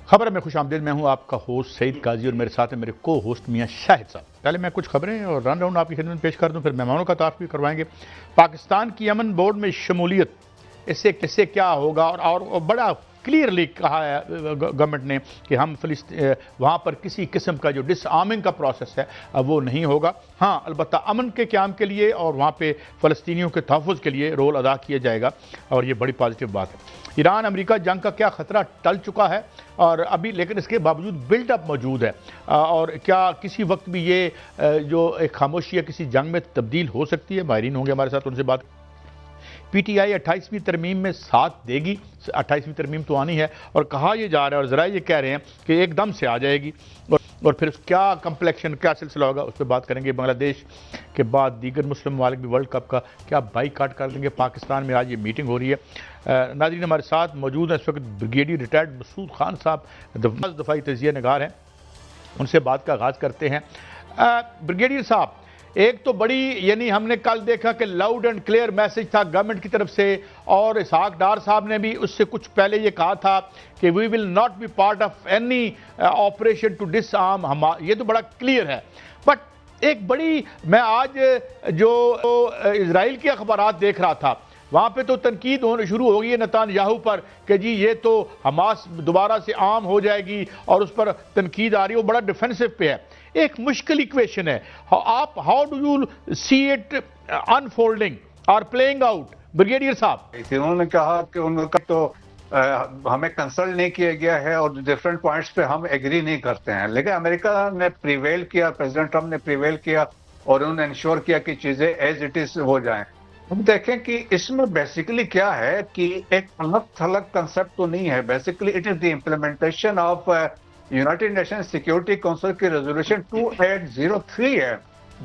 خبر میں خوش آمدید. میں ہوں آپ کا ہوسٹ سعید قاضی اور میرے ساتھ ہیں میرے کو ہوسٹ میاں شاہد صاحب. پہلے میں کچھ خبریں اور رن راؤنڈ آپ کی خدمت میں پیش کر دوں، پھر مہمانوں کا تعارف بھی کروائیں گے. پاکستان کی امن بورڈ میں شمولیت، اس سے کیا ہوگا، اور بڑا کلیئرلی کہا ہے گورنمنٹ نے کہ ہم وہاں پر کسی قسم کا جو ڈس آرمنگ کا پروسیس ہے وہ نہیں ہوگا. ہاں البتہ امن کے قیام کے لیے اور وہاں پہ فلسطینیوں کے تحفظ کے لیے رول ادا کیا جائے گا، اور یہ بڑی پازیٹیو بات ہے. ایران امریکہ جنگ کا کیا خطرہ ٹل چکا ہے اور ابھی لیکن اس کے باوجود بلڈ اپ موجود ہے، اور کیا کسی وقت بھی یہ جو ایک خاموشی ہے کسی جنگ میں تبدیل ہو سکتی ہے؟ ماہرین ہوں گے ہمارے ساتھ، ان سے بات. پی ٹی آئی 28ویں ترمیم میں ساتھ دے گی. 28ویں ترمیم تو آنی ہے، اور کہا یہ جا رہا ہے اور ذرائع یہ کہہ رہے ہیں کہ ایک دم سے آ جائے گی، اور پھر کیا کمپلیکشن، کیا سلسلہ ہوگا، اس پہ بات کریں گے. بنگلہ دیش کے بعد دیگر مسلم ممالک بھی ورلڈ کپ کا کیا بائی کاٹ کر دیں گے؟ پاکستان میں آج یہ میٹنگ ہو رہی ہے. ناظرین ہمارے ساتھ موجود ہیں اس وقت بریگیڈیئر ریٹائرڈ مسعود خان صاحب، دفاعی تجزیہ نگار ہیں، ان سے بات کا آغاز کرتے ہیں. بریگیڈیئر صاحب، ایک تو بڑی یعنی ہم نے کل دیکھا کہ لاؤڈ اینڈ کلیئر میسج تھا گورنمنٹ کی طرف سے، اور اسحاق ڈار صاحب نے بھی اس سے کچھ پہلے یہ کہا تھا کہ we will not be part of any operation to disarm Hamas. یہ تو بڑا کلیئر ہے. بٹ ایک بڑی، میں آج جو اسرائیل کے اخبارات دیکھ رہا تھا، وہاں پہ تو تنقید ہونا شروع ہو گئی ہے نتان یاہو پر کہ جی یہ تو حماس دوبارہ سے عام ہو جائے گی، اور اس پر تنقید آ رہی ہے، وہ بڑا ڈیفینسو پہ ہے. ایک مشکل ایکویشن ہے. آپ how do you see it unfolding اور پلینگ آؤٹ؟ بریگیڈیئر صاحب، انہوں نے کہا کہ ان کا تو ہمیں کنسلٹ نہیں کیا گیا ہے اور ڈفرینٹ پوائنٹس پہ ہم ایگری نہیں کرتے ہیں، لیکن امریکہ نے پریویل کیا، پریزیڈنٹ ٹرمپ نے پریویل کیا، اور انہوں نے انشور کیا کہ چیزیں ایز اٹ از ہو جائیں. ہم دیکھیں کہ اس میں بیسیکلی کیا ہے کہ ایک الگ تھلگ کنسپٹ تو نہیں ہے. Basically it is the implementation of United nation security council کی ریزولوشن 2803 ہے،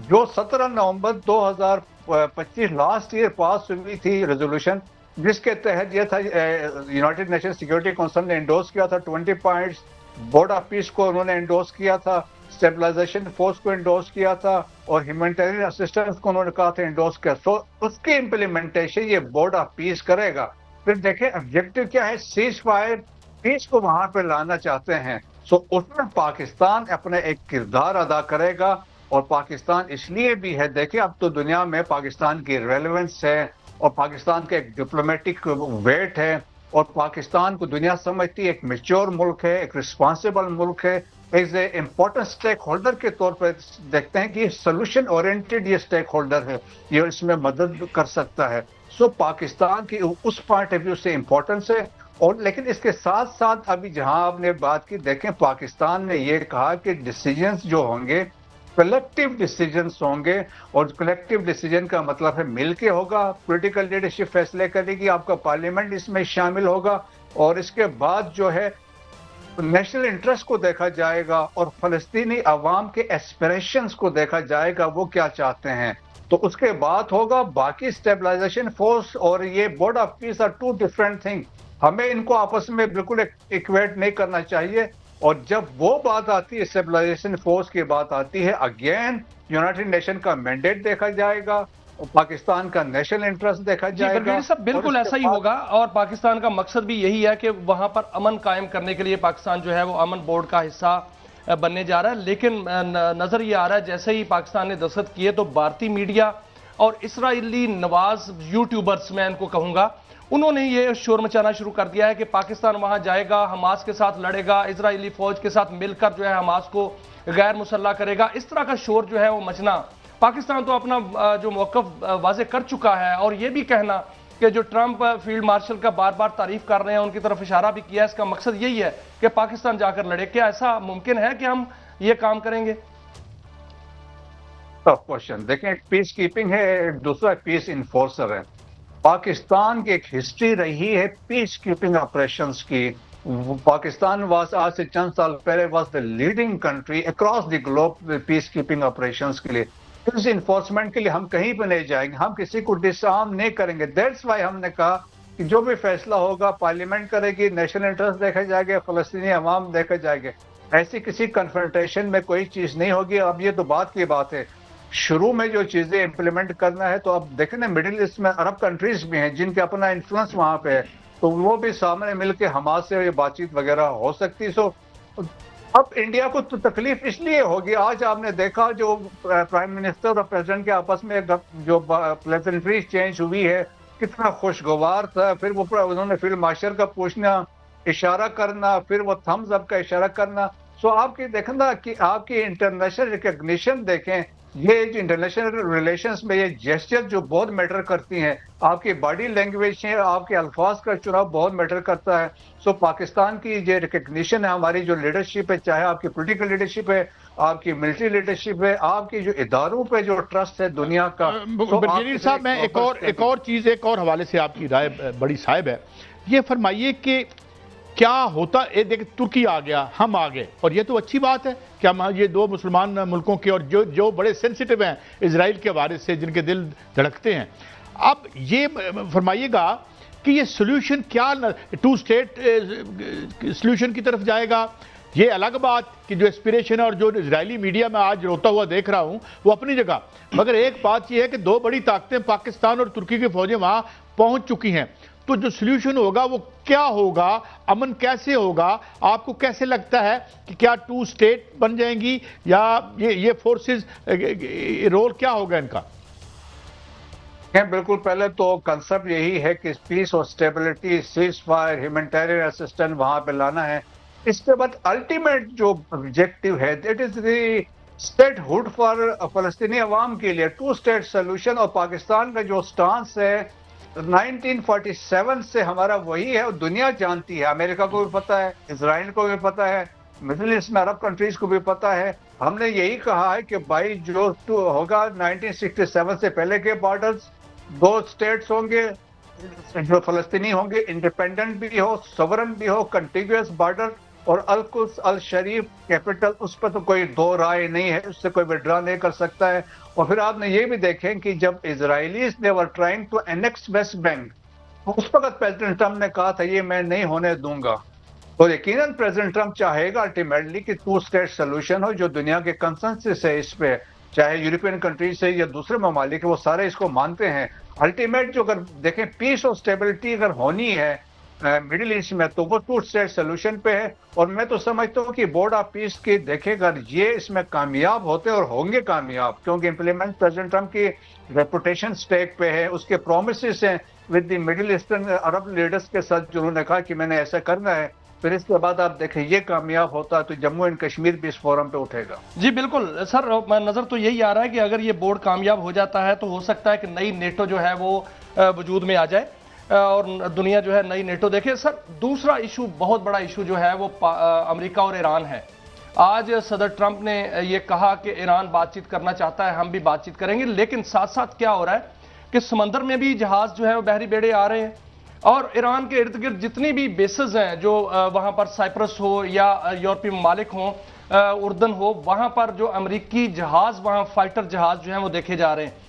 جو 17 نومبر 2025 لاسٹ ایئر پاس ہوئی تھی ریزولوشن، جس کے تحت یہ تھا یونائٹڈ نیشن سیکیورٹی کونسل نے انڈورس کیا تھا 20 پوائنٹس. بورڈ آف پیس کو انہوں نے انڈورس کیا تھا، اسٹیبلائزیشن فورس کو انڈورس کیا تھا، اور ہیومینٹیرین اسسٹنس کو انہوں نے کہا تھا انڈورس کیا. سو اس کی امپلیمنٹیشن یہ بورڈ آف پیس کرے گا. پھر دیکھیں آبجیکٹو کیا ہے، سیز فائر، پیس کو وہاں پہ لانا چاہتے ہیں. سو اس میں پاکستان اپنا ایک کردار ادا کرے گا، اور پاکستان اس لیے بھی ہے، دیکھیں اب تو دنیا میں پاکستان کی ریلیونس ہے، اور پاکستان کا ایک ڈپلومیٹک ویٹ ہے، اور پاکستان کو دنیا سمجھتی ہے ایک میچور ملک ہے، ایک رسپانسیبل ملک ہے. As a important stake holder کے طور پر دیکھتے ہیں کہ یہ سولوشن اورینٹڈ یہ اسٹیک ہولڈر ہے، یہ اس میں مدد کر سکتا ہے. سو پاکستان کی اس پوائنٹ آف ویو سے امپورٹنس ہے. اور لیکن اس کے ساتھ ساتھ ابھی جہاں آپ نے بات کی، دیکھیں پاکستان نے یہ کہا کہ ڈیسیجنز جو ہوں گے کلیکٹیو ڈیسیجنز ہوں گے، اور کلیکٹیو ڈیسیجن کا مطلب ہے مل کے ہوگا. پولیٹیکل لیڈرشپ فیصلے کرے گی، آپ کا پارلیمنٹ اس میں شامل ہوگا، اور اس کے بعد جو ہے نیشنل انٹرسٹ کو دیکھا جائے گا، اور فلسطینی عوام کے ایسپریشنز کو دیکھا جائے گا، وہ کیا چاہتے ہیں. تو اس کے بعد ہوگا باقی اسٹیبلائزیشن فورس اور یہ board of peace are two different thing. ہمیں ان کو آپس میں بالکل ایکویٹ نہیں کرنا چاہیے. اور جب وہ بات آتی ہے، اسٹیبلائزیشن فورس کی بات آتی ہے، اگین یونائٹڈ نیشن کا مینڈیٹ دیکھا جائے گا، پاکستان کا نیشنل انٹرسٹ دیکھا جائے گا. صاحب بالکل ایسا ہی ہوگا، اور پاکستان کا مقصد بھی یہی ہے کہ وہاں پر امن قائم کرنے کے لیے پاکستان جو ہے وہ امن بورڈ کا حصہ بننے جا رہا ہے. لیکن نظر یہ آ رہا ہے جیسے ہی پاکستان نے دستخط کیے تو بھارتی میڈیا اور اسرائیلی نواز یوٹیوبرز، میں ان کو کہوں گا، انہوں نے یہ شور مچانا شروع کر دیا ہے کہ پاکستان وہاں جائے گا، حماس کے ساتھ لڑے گا، اسرائیلی فوج کے ساتھ مل کر جو ہے حماس کو غیر مسلح کرے گا. اس طرح کا شور جو ہے وہ مچنا، پاکستان تو اپنا جو موقف واضح کر چکا ہے، اور یہ بھی کہنا کہ جو ٹرمپ فیلڈ مارشل کا بار بار تعریف کر رہے ہیں، ان کی طرف اشارہ بھی کیا ہے، اس کا مقصد یہی ہے کہ پاکستان جا کر لڑے. کیا ایسا ممکن ہے کہ ہم یہ کام کریں گے؟ Tough question. دیکھیں ایک پیس کیپنگ ہے، ایک دوسرا پیس انفورسر ہے. پاکستان کی ایک ہسٹری رہی ہے پیس کیپنگ آپریشنز کی. پاکستان واز آج سے چند سال پہلے was the leading country across the globe piece keeping operations کے لیے. پیس انفورسمنٹ کے لیے ہم کہیں پہ نہیں جائیں گے، ہم کسی کو ڈس آرم نہیں کریں گے. دیٹس وائی ہم نے کہا کہ جو بھی فیصلہ ہوگا پارلیمنٹ کرے گی، نیشنل انٹرسٹ دیکھا جائے گا، فلسطینی عوام دیکھا جائے گا. ایسی کسی کنفرنٹیشن میں کوئی چیز نہیں ہوگی. اب یہ تو بات کی بات ہے، شروع میں جو چیزیں امپلیمنٹ کرنا ہے، تو اب دیکھیں نا مڈل ایسٹ میں عرب کنٹریز بھی ہیں جن کے اپنا انفلوئنس وہاں پہ ہے. تو وہ بھی سامنے مل کے حماس سے یہ بات چیت وغیرہ ہو سکتی. سو اب انڈیا کو تو تکلیف اس لیے ہوگی. آج آپ نے دیکھا جو پرائم منسٹر اور پریزیڈنٹ کے آپس میں جو پلیزنٹری چینج ہوئی ہے کتنا خوشگوار تھا. پھر وہ انہوں نے فیلڈ مارشل کا پوچھنا، اشارہ کرنا، پھر وہ تھمز اپ کا اشارہ کرنا. سو آپ کی دیکھنا کہ آپ کی انٹرنیشنل ریکگنیشن دیکھیں، یہ جو انٹرنیشنل ریلیشنز میں یہ جیسچر جو بہت میٹر کرتی ہیں، آپ کی باڈی لینگویج ہے، آپ کے الفاظ کا چناؤ بہت میٹر کرتا ہے. سو پاکستان کی جو ریکگنیشن ہے، ہماری جو لیڈرشپ ہے، چاہے آپ کی پولیٹیکل لیڈرشپ ہے، آپ کی ملٹری لیڈرشپ ہے، آپ کی جو اداروں پہ جو ٹرسٹ ہے دنیا کا. برگیڈیئر صاحب، میں ایک اور چیز، ایک اور حوالے سے آپ کی رائے بڑی صاحب ہے. یہ فرمائیے کہ کیا ہوتا، دیکھیں ترکی آ گیا، ہم آ گئے، اور یہ تو اچھی بات ہے کہ ہم یہ دو مسلمان ملکوں کے، اور جو بڑے سینسیٹیو ہیں اسرائیل کے حوالے سے، جن کے دل دھڑکتے ہیں. اب یہ فرمائیے گا کہ یہ سلوشن کیا 2 اسٹیٹ سلوشن کی طرف جائے گا؟ یہ الگ بات کہ جو اسپریشن اور جو اسرائیلی میڈیا میں آج روتا ہوا دیکھ رہا ہوں وہ اپنی جگہ، مگر ایک بات یہ ہے کہ 2 بڑی طاقتیں پاکستان اور ترکی کی فوجیں وہاں پہنچ چکی ہیں. تو جو سلیوشن ہوگا وہ کیا ہوگا؟ امن کیسے ہوگا؟ آپ کو کیسے لگتا ہے کہ کیا 2 اسٹیٹ بن جائیں گی، یا یہ فورسز رول کیا ہوگا ان کا؟ بالکل، پہلے تو کنسپٹ یہی ہے کہ پیس اور stability, cease fire, humanitarian assistance وہاں پہ لانا ہے. اس کے بعد الٹیمیٹ جو آبجیکٹو ہے that is the statehood for فلسطینی عوام کے لیے 2 اسٹیٹ سولوشن. اور پاکستان کا جو سٹانس ہے 1947 سے ہمارا وہی ہے، اور دنیا جانتی ہے، امریکہ کو بھی پتا ہے، اسرائیل کو بھی پتا ہے، مڈل ایسٹ میں عرب کنٹریز کو بھی پتا ہے. ہم نے یہی کہا ہے کہ بھائی جو ہوگا 1967 سے پہلے کے بارڈرز 2 اسٹیٹس ہوں گے، جو فلسطینی ہوں گے، انڈیپینڈنٹ بھی ہو، سورن بھی ہو، کنٹیگوس بارڈر، اور القدس الشریف کیپٹل، اس پہ تو کوئی 2 رائے نہیں ہے، اس سے کوئی وڈرا نہیں کر سکتا ہے. اور پھر آپ نے یہ بھی دیکھیں کہ جب اسرائیلیز نے were trying to annex West Bank, اس وقت پریزیڈنٹ ٹرمپ نے کہا تھا یہ میں نہیں ہونے دوں گا. اور یقیناً پریزیڈنٹ ٹرمپ چاہے گا الٹیمیٹلی کہ 2 اسٹیٹ سولوشن ہو، جو دنیا کے کنسنسس ہے اس پہ، چاہے یورپین کنٹریز سے یا دوسرے ممالک، وہ سارے اس کو مانتے ہیں. الٹیمیٹ جو اگر دیکھیں پیس اور اسٹیبلٹی اگر ہونی ہے مڈل ایسٹ میں، تو وہ 2 اسٹیٹ سولوشن پہ ہے. اور میں تو سمجھتا ہوں کہ بورڈ آف پیس کی دیکھے گا یہ اس میں کامیاب ہوتے اور ہوں گے کامیاب، کیونکہ امپلیمنٹ پریزیڈنٹ ٹرمپ کی ریپوٹیشن سٹیک پہ ہے، اس کے پرومسز ہیں with the middle eastern Arab leaders کے ساتھ، جو انہوں نے کہا کہ میں نے ایسا کرنا ہے. پھر اس کے بعد آپ دیکھیں یہ کامیاب ہوتا ہے تو جموں اینڈ کشمیر بھی اس فورم پہ اٹھے گا. جی بالکل سر، نظر تو یہی آ رہا ہے کہ اگر یہ بورڈ کامیاب ہو جاتا ہے تو ہو سکتا ہے کہ نئی نیٹو جو ہے وہ وجود میں آ جائے اور دنیا جو ہے نئی نیٹو دیکھے. سر دوسرا ایشو، بہت بڑا ایشو جو ہے وہ امریکہ اور ایران ہے. آج صدر ٹرمپ نے یہ کہا کہ ایران بات چیت کرنا چاہتا ہے، ہم بھی بات چیت کریں گے، لیکن ساتھ ساتھ کیا ہو رہا ہے کہ سمندر میں بھی جہاز جو ہے وہ بحری بیڑے آ رہے ہیں، اور ایران کے ارد گرد جتنی بھی بیسز ہیں جو وہاں پر سائپرس ہو یا یورپی ممالک ہوں، اردن ہو، وہاں پر جو امریکی جہاز، وہاں فائٹر جہاز جو ہیں وہ دیکھے جا رہے ہیں.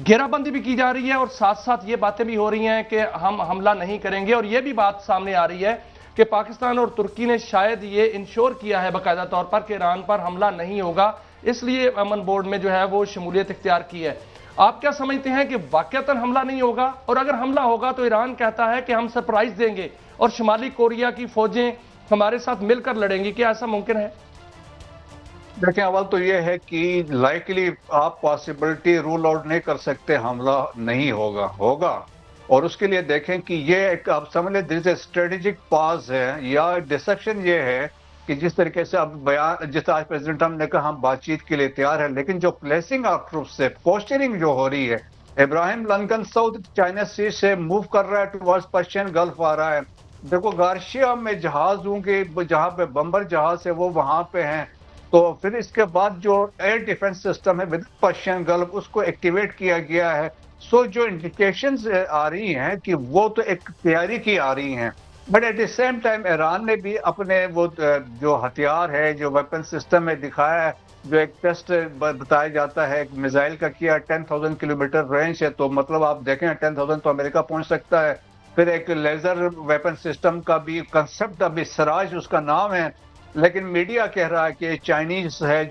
گھیرا بندی بھی کی جا رہی ہے، اور ساتھ ساتھ یہ باتیں بھی ہو رہی ہیں کہ ہم حملہ نہیں کریں گے. اور یہ بھی بات سامنے آ رہی ہے کہ پاکستان اور ترکی نے شاید یہ انشور کیا ہے باقاعدہ طور پر کہ ایران پر حملہ نہیں ہوگا، اس لیے امن بورڈ میں جو ہے وہ شمولیت اختیار کی ہے. آپ کیا سمجھتے ہیں کہ واقعتاً حملہ نہیں ہوگا؟ اور اگر حملہ ہوگا تو ایران کہتا ہے کہ ہم سرپرائز دیں گے اور شمالی کوریا کی فوجیں ہمارے ساتھ مل کر لڑیں گی، کیا ایسا ممکن ہے؟ دیکھیں، اول تو یہ ہے کہ لائکلی آپ پاسبلٹی رول آؤٹ نہیں کر سکتے حملہ نہیں ہوگا. اور اس کے لیے دیکھیں کہ یہ ایک آپ سمجھ لیں دیر اسٹریٹجک پاز ہے یا ڈسیپشن. یہ ہے کہ جس طریقے سے اب بیان، جس آج پریزیڈنٹ ٹرمپ نے کہا ہم بات چیت کے لیے تیار ہیں، لیکن جو پلیسنگ آف ٹروپس سے پوسچرنگ جو ہو رہی ہے، ابراہیم لنکن ساؤتھ چائنا سی سے موو کر رہا ہے ٹوارڈز پرشین گلف آ رہا ہے. دیکھو گارشیا میں جہاز ہوں گے، جہاں پہ بمبر جہاز ہے وہ وہاں پہ ہیں. تو پھر اس کے بعد جو ایئر ڈیفنس سسٹم ہے ود پرشین گلف، اس کو ایکٹیویٹ کیا گیا ہے. سو جو انڈیکیشنز آ رہی ہیں کہ وہ تو ایک تیاری کی آ رہی ہیں، but at the same time Iran نے بھی اپنے وہ جو ہتھیار ہے، جو ویپن سسٹم ہے دکھایا ہے، جو ایک ٹیسٹ بتایا جاتا ہے ایک میزائل کا کیا، 10,000 کلومیٹر رینج ہے. تو مطلب آپ دیکھیں 10,000 تو امریکہ پہنچ سکتا ہے. پھر ایک لیزر ویپن سسٹم کا بھی کنسپٹ، ابھی سراج اس کا نام ہے، لیکن میڈیا کہہ رہا ہے کہ چائنیز ہے،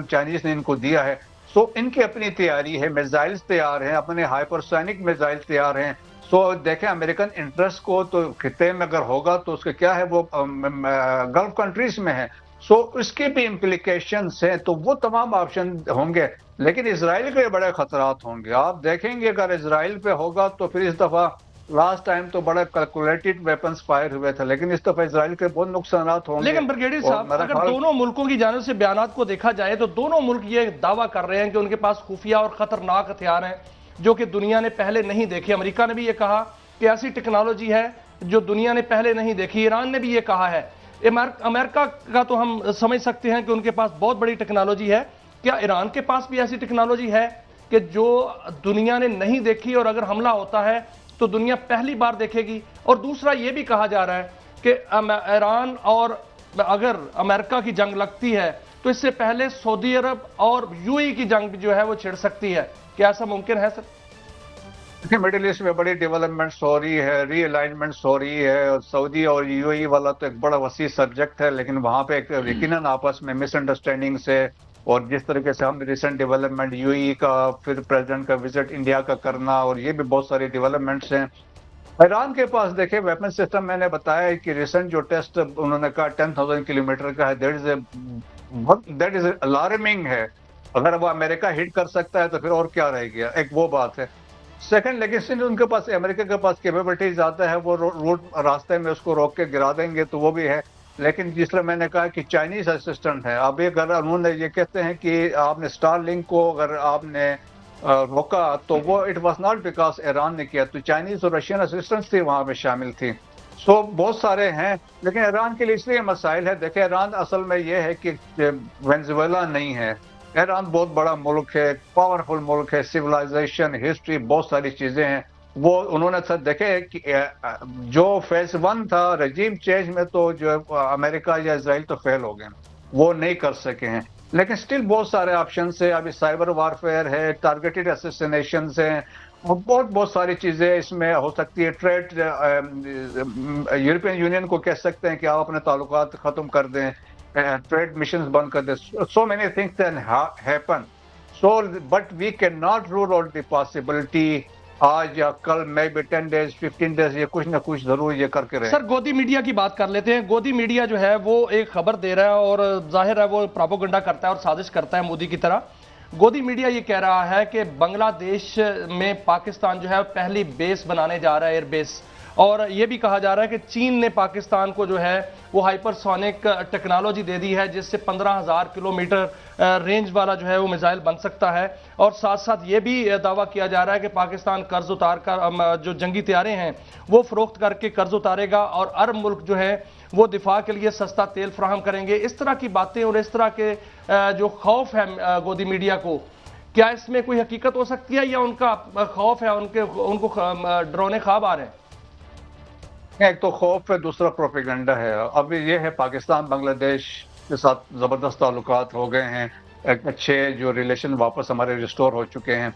چائنیز نے ان کو دیا ہے. سو ان کی اپنی تیاری ہے، میزائلز تیار ہیں، اپنے ہائپرسونک میزائل تیار ہیں. سو دیکھیں امریکن انٹرسٹ کو تو خطے میں اگر ہوگا تو اس کے کیا ہے وہ گلف کنٹریز میں ہے، سو اس کی بھی امپلیکیشنز ہیں، تو وہ تمام آپشن ہوں گے، لیکن اسرائیل کے بڑے خطرات ہوں گے. آپ دیکھیں گے اگر اسرائیل پہ ہوگا تو پھر اس دفعہ لاسٹ ٹائم تو بڑے کیلکولیٹڈ ویپنز فائر ہوئے تھے، لیکن اس دفعہ اسرائیل کے بہت نقصانات ہوں گے. لیکن بریگیڈیئر صاحب اگر دونوں ملکوں کی جانب سے بیانات کو دیکھا جائے تو دونوں ملک یہ دعویٰ کر رہے ہیں کہ ان کے پاس خفیہ اور خطرناک ہتھیار ہیں جو کہ دنیا نے پہلے نہیں دیکھے. امریکہ نے بھی یہ کہا کہ ایسی ٹیکنالوجی ہے جو دنیا نے پہلے نہیں دیکھی. ایران نے بھی یہ کہا ہے. امریکہ کا تو ہم سمجھ سکتے ہیں کہ ان کے پاس بہت بڑی ٹیکنالوجی ہے. کیا ایران کے پاس بھی ایسی ٹیکنالوجی ہے کہ جو دنیا نے نہیں دیکھی اور اگر حملہ ہوتا ہے تو دنیا پہلی بار دیکھے گی؟ اور دوسرا یہ بھی کہا جا رہا ہے کہ ایران اور اگر امریکہ کی جنگ لگتی ہے تو اس سے پہلے سعودی عرب اور یو ای کی جنگ جو ہے وہ چھڑ سکتی ہے. کیا ایسا ممکن ہے سر؟ مڈل ایسٹ میں بڑی ڈیولپمنٹس ہو رہی ہے، ری الائنمنٹس ہو رہی ہے، اور سعودی اور یو اے والا تو ایک بڑا وسیع سبجیکٹ ہے، لیکن وہاں پہ ایک یقیناً آپس میں مس انڈرسٹینڈنگس ہے. اور جس طریقے سے ہم ریسنٹ ڈیولپمنٹ یو اے کا پھر پریزیڈنٹ کا وزٹ انڈیا کا کرنا، اور یہ بھی بہت ساری ڈیولپمنٹس ہیں. ایران کے پاس دیکھیں ویپن سسٹم، میں نے بتایا کہ ریسنٹ جو ٹیسٹ انہوں نے کہا 10,000 کلومیٹر کا ہے، دیٹ از الارمنگ ہے. اگر وہ امریکہ ہٹ کر سکتا ہے تو پھر اور کیا رہ گیا، ایک وہ بات ہے. سیکنڈ، لیکن ان کے پاس امریکہ کے پاس کیپیبلٹی زیادہ ہے، وہ روٹ راستے میں اس کو روک کے گرا دیں گے تو وہ بھی ہے. لیکن جس طرح میں نے کہا کہ چائنیز اسسٹنٹ ہے، اب اگر انہوں نے یہ کہتے ہیں کہ آپ نے اسٹار لنک کو اگر آپ نے روکا تو وہ it was not because Iran نے کیا، تو چائنیز اور رشین اسسٹنٹس تھی وہاں پہ شامل تھی. سو بہت سارے ہیں، لیکن ایران کے لیے اس لیے مسائل ہے. دیکھیں ایران اصل میں یہ ہے کہ وینزویلا نہیں ہے. ایران بہت بڑا ملک ہے، پاورفل ملک ہے، سویلائزیشن، ہسٹری، بہت ساری چیزیں ہیں. وہ انہوں نے سر دیکھے کہ جو فیز 1 تھا رجیم چینج میں تو جو امریکہ یا اسرائیل تو فیل ہو گئے، وہ نہیں کر سکے ہیں. لیکن سٹل بہت سارے آپشنز ہیں. ابھی سائبر وارفیئر ہے، ٹارگیٹڈ اسیسینیشنز ہیں، بہت ساری چیزیں اس میں ہو سکتی ہے. ٹریڈ یورپین یونین کو کہہ سکتے ہیں کہ آپ اپنے تعلقات ختم کر دیں، ٹریڈ مشنز بند کر دیں. So many things can happen. So but we cannot rule out the possibility آج یا کل، میں بھی 10 days 15 days یہ کچھ نہ کچھ ضرور یہ کر کے رہے. سر گودی میڈیا کی بات کر لیتے ہیں. گودی میڈیا جو ہے وہ ایک خبر دے رہا ہے اور ظاہر ہے وہ پراپوگنڈا کرتا ہے اور سازش کرتا ہے مودی کی طرح. گودی میڈیا یہ کہہ رہا ہے کہ بنگلہ دیش میں پاکستان جو ہے پہلی بیس بنانے جا رہا ہے، ایئر بیس. اور یہ بھی کہا جا رہا ہے کہ چین نے پاکستان کو جو ہے وہ ہائپر سونک ٹیکنالوجی دے دی ہے جس سے 15,000 کلومیٹر رینج والا جو ہے وہ میزائل بن سکتا ہے. اور ساتھ ساتھ یہ بھی دعویٰ کیا جا رہا ہے کہ پاکستان قرض اتار کر جو جنگی طیارے ہیں وہ فروخت کر کے قرض اتارے گا اور عرب ملک جو ہے وہ دفاع کے لیے سستا تیل فراہم کریں گے. اس طرح کی باتیں اور اس طرح کے جو خوف ہے گودی میڈیا کو، کیا اس میں کوئی حقیقت ہو سکتی ہے یا ان کا خوف ہے، ان کو ڈرونے خواب آ رہے ہیں؟ ایک تو خوف ہے، دوسرا پروپیگنڈا ہے. ابھی یہ ہے پاکستان بنگلہ دیش کے ساتھ زبردست تعلقات ہو گئے ہیں، ایک اچھے جو ریلیشن واپس ہمارے ریسٹور ہو چکے ہیں.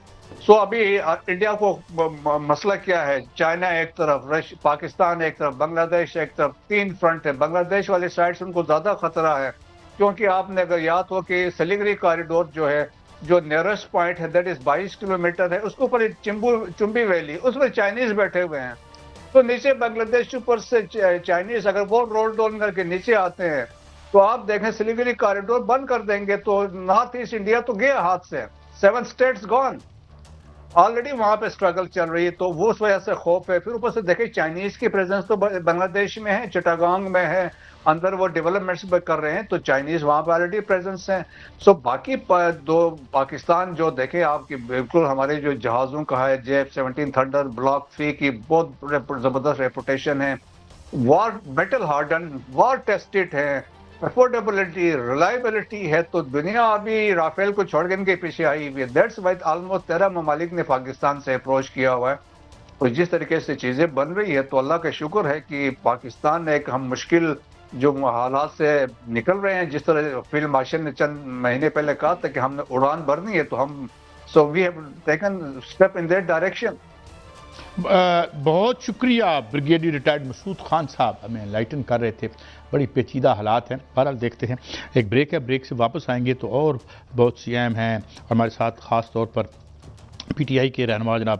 سو ابھی انڈیا کو مسئلہ کیا ہے، چائنا ایک طرف، پاکستان ایک طرف، بنگلہ دیش ایک طرف، 3 فرنٹ ہے. بنگلہ دیش والی سائڈ سے ان کو زیادہ خطرہ ہے کیونکہ آپ نے اگر یاد ہو کہ سلیگری کاریڈور جو ہے، جو نیئرسٹ پوائنٹ ہے دیٹ از 22 کلومیٹر ہے، اس کے اوپر چمبی ویلی، اس میں چائنیز بیٹھے ہوئے ہیں. تو نیچے بنگلہ دیش اوپر سے چائنیز اگر وہ رول ڈاؤن کر کے نیچے آتے ہیں تو آپ دیکھیں سلیگری کاریڈور بند کر دیں گے تو نارتھ ایسٹ انڈیا تو گیا ہاتھ سے. 7 states گون، آلریڈی وہاں پہ اسٹرگل چل رہی ہے. تو وہ اس وجہ سے خوف ہے. پھر اوپر سے دیکھیں چائنیز کی پریزنس تو بنگلہ دیش میں ہے، چٹاگانگ میں ہے، اندر وہ ڈیولپمنٹس پہ کر رہے ہیں، تو چائنیز وہاں پہ آلریڈی پریزنس ہیں. سو باقی دو پاکستان جو دیکھیں آپ کی بالکل ہمارے جو جہازوں کا ہے JF-17 تھنڈر بلاک 3 کی بہت زبردست ریپوٹیشن ہے، وار میٹل ہارڈن، وار ٹیسٹڈ ہے، افورڈیبلٹی، ریلائبلٹی ہے. تو دنیا ابھی رافیل کو چھوڑ کے ان کے پیچھے آئی ہوئی ہے. دیٹس وائی آلموسٹ 13 ممالک نے پاکستان سے اپروچ کیا ہوا ہے. اور جس طریقے سے چیزیں بن رہی ہے تو اللہ کا شکر ہے کہ پاکستان نے ایک ہم مشکل جو حالات سے نکل رہے ہیں. جس طرح فیلڈ مارشل نے چند مہینے پہلے کہا تھا کہ ہم نے اڑان بھرنی ہے، تو ہم so we have taken step in that direction. بہت شکریہ بریگیڈیئر ریٹائرڈ مسعود خان صاحب، ہمیں انلائٹن کر رہے تھے. بڑی پیچیدہ حالات ہیں. بہرحال دیکھتے ہیں، ایک بریک ہے، بریک سے واپس آئیں گے تو اور بہت سی اہم ہیں. ہمارے ساتھ خاص طور پر PTI کے رہنما جناب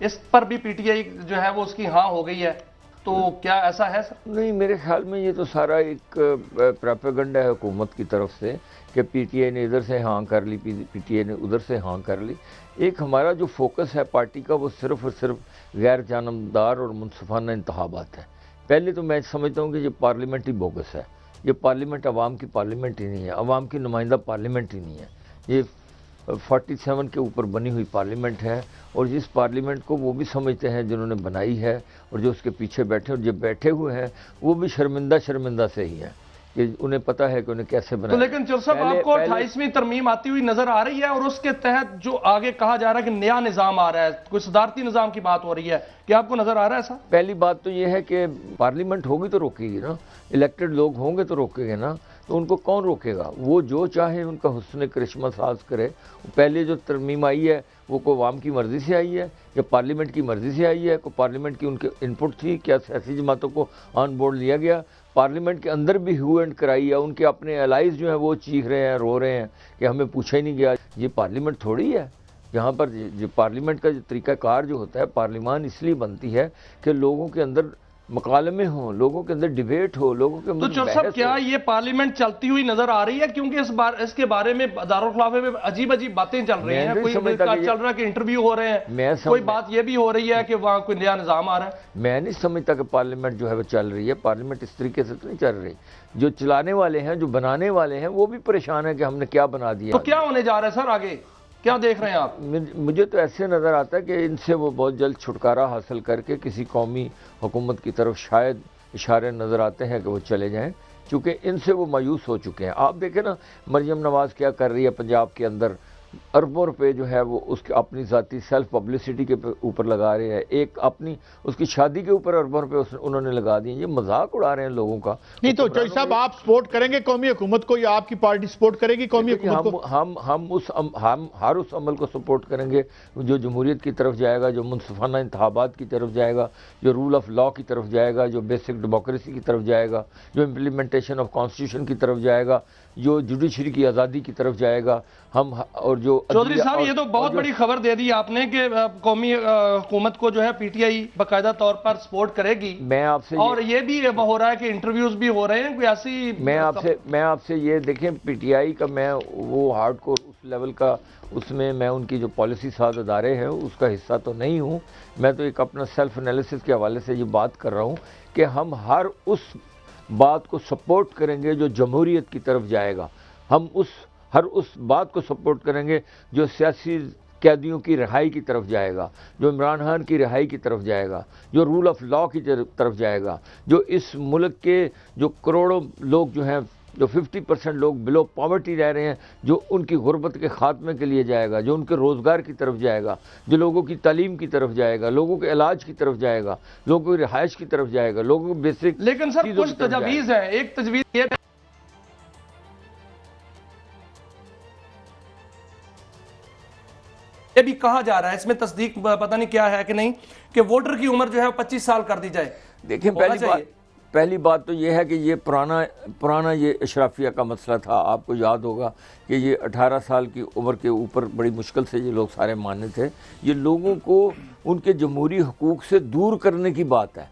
اس پر بھی پی ٹی آئی جو ہے وہ اس کی ہاں ہو گئی ہے، تو کیا ایسا ہے سر؟ نہیں، میرے خیال میں یہ تو سارا ایک پروپیگنڈا ہے حکومت کی طرف سے کہ پی ٹی آئی نے ادھر سے ہاں کر لی، پی ٹی آئی نے ادھر سے ہاں کر لی۔ ایک ہمارا جو فوکس ہے پارٹی کا وہ صرف اور صرف غیر جانبدار اور منصفانہ انتخابات ہے۔ پہلے تو میں سمجھتا ہوں کہ یہ پارلیمنٹ ہی بوگس ہے، یہ پارلیمنٹ عوام کی پارلیمنٹ ہی نہیں ہے، عوام کی نمائندہ پارلیمنٹ ہی نہیں ہے، یہ 47 کے اوپر بنی ہوئی پارلیمنٹ ہے، اور جس پارلیمنٹ کو وہ بھی سمجھتے ہیں جنہوں نے بنائی ہے، اور جو اس کے پیچھے بیٹھے اور جو بیٹھے ہوئے ہیں وہ بھی شرمندہ سے ہی ہیں کہ انہیں پتہ ہے کہ انہیں کیسے تو بنایا۔ لیکن چور صاحب آپ کو 28ویں ترمیم آتی ہوئی نظر آ رہی ہے، اور اس کے تحت جو آگے کہا جا رہا ہے کہ نیا نظام آ رہا ہے، کوئی صدارتی نظام کی بات ہو رہی ہے، کیا آپ کو نظر آ رہا ہے ایسا؟ پہلی بات تو یہ ہے کہ پارلیمنٹ ہوگی تو روکے گی نا، الیکٹڈ لوگ ہوں گے تو روکے گے نا، تو ان کو کون روکے گا؟ وہ جو چاہے ان کا حسن کرشمہ ساز کرے۔ پہلے جو ترمیم آئی ہے وہ کوئی عوام کی مرضی سے آئی ہے یا پارلیمنٹ کی مرضی سے آئی ہے؟ کوئی پارلیمنٹ کی ان کے انپٹ تھی؟ کیا سیاسی جماعتوں کو آن بورڈ لیا گیا؟ پارلیمنٹ کے اندر بھی ہو اینڈ کرائی ہے، ان کے اپنے الائز جو ہیں وہ چیخ رہے ہیں، رو رہے ہیں کہ ہمیں پوچھا ہی نہیں گیا۔ یہ پارلیمنٹ تھوڑی ہے جہاں پر جو پارلیمنٹ کا جو طریقہ کار جو ہوتا ہے، پارلیمان اس لیے بنتی ہے کہ لوگوں کے اندر مکالمے ہوں، لوگوں کے اندر ڈیبیٹ ہو، لوگوں کے تو اندر چور صاحب کیا یہ پارلیمنٹ چلتی ہوئی نظر آ رہی ہے؟ کیونکہ اس کے بارے میں دارالخلافے میں عجیب باتیں چل رہی ہیں، کوئی چل رہا ہے کہ انٹرویو ہو رہے ہیں، کوئی بات یہ بھی ہو رہی ہے کہ وہاں کوئی نیا نظام آ رہا ہے۔ میں نہیں سمجھتا کہ پارلیمنٹ جو ہے وہ چل رہی ہے، پارلیمنٹ اس طریقے سے تو نہیں چل رہی۔ جو چلانے والے ہیں، جو بنانے والے ہیں، وہ بھی پریشان ہیں کہ ہم نے کیا بنا دیا۔ تو کیا ہونے جا رہا ہے سر آگے؟ کیا دیکھ رہے ہیں آپ؟ مجھے تو ایسے نظر آتا ہے کہ ان سے وہ بہت جلد چھٹکارا حاصل کر کے کسی قومی حکومت کی طرف شاید اشارے نظر آتے ہیں کہ وہ چلے جائیں، چونکہ ان سے وہ مایوس ہو چکے ہیں۔ آپ دیکھیں نا مریم نواز کیا کر رہی ہے پنجاب کے اندر، اربوں روپے جو ہے وہ اس کی اپنی ذاتی سیلف پبلسٹی کے اوپر لگا رہے ہیں، ایک اپنی اس کی شادی کے اوپر اربوں روپے انہوں نے لگا دیے۔ یہ مذاق اڑا رہے ہیں لوگوں کا۔ نہیں تو چوئی صاحب آپ سپورٹ کریں گے قومی حکومت کو یا آپ کی پارٹی سپورٹ کرے گی قومی حکومت کو؟ ہم ہر اس عمل کو سپورٹ کریں گے جو جمہوریت کی طرف جائے گا، جو منصفانہ انتخابات کی طرف جائے گا، جو رول آف لا کی طرف جائے گا، جو بیسک ڈیموکریسی کی طرف جائے گا، جو امپلیمنٹیشن آف کانسٹیٹیوشن کی طرف جائے گا، جو جوڈیشری کی آزادی کی طرف جائے گا۔ ہم اور جو چودھری صاحب یہ تو بہت بڑی خبر دے دی آپ نے کہ قومی حکومت کو جو ہے پی ٹی آئی باقاعدہ طور پر سپورٹ کرے گی، میں آپ سے اور یہ بھی ہو رہا ہے کہ انٹرویوز بھی ہو رہے ہیں، کوئی ایسی میں آپ سے یہ دیکھیں، پی ٹی آئی کا میں وہ ہارڈ کور اس لیول کا اس میں ان کی جو پالیسی ساز ادارے ہیں اس کا حصہ تو نہیں ہوں۔ میں تو ایک اپنا سیلف انالیسس کے حوالے سے یہ بات کر رہا ہوں کہ ہم ہر اس بات کو سپورٹ کریں گے جو جمہوریت کی طرف جائے گا، ہم ہر اس بات کو سپورٹ کریں گے جو سیاسی قیدیوں کی رہائی کی طرف جائے گا، جو عمران خان کی رہائی کی طرف جائے گا، جو رول آف لا کی طرف جائے گا، جو اس ملک کے جو کروڑوں لوگ جو ہیں، جو 50% لوگ بلو پاورٹی رہ رہے ہیں، جو ان کی غربت کے خاتمے کے لیے جائے گا، جو ان کے روزگار کی طرف جائے گا، جو لوگوں کی تعلیم کی طرف جائے گا، لوگوں کے علاج کی طرف جائے گا، لوگوں کی رہائش کی طرف جائے گا، لوگوں کو بیسک۔ لیکن سر کچھ تجاویز ہیں، ایک تجویز یہ بھی کہا جا رہا ہے، اس میں تصدیق پتہ نہیں کیا ہے کہ نہیں، کہ ووٹر کی عمر جو ہے 25 سال کر دی جائے۔ دیکھیں پہلی بات تو یہ ہے کہ یہ پرانا یہ اشرافیہ کا مسئلہ تھا۔ آپ کو یاد ہوگا کہ یہ 18 سال کی عمر کے اوپر بڑی مشکل سے یہ لوگ سارے ماننے تھے۔ یہ لوگوں کو ان کے جمہوری حقوق سے دور کرنے کی بات ہے۔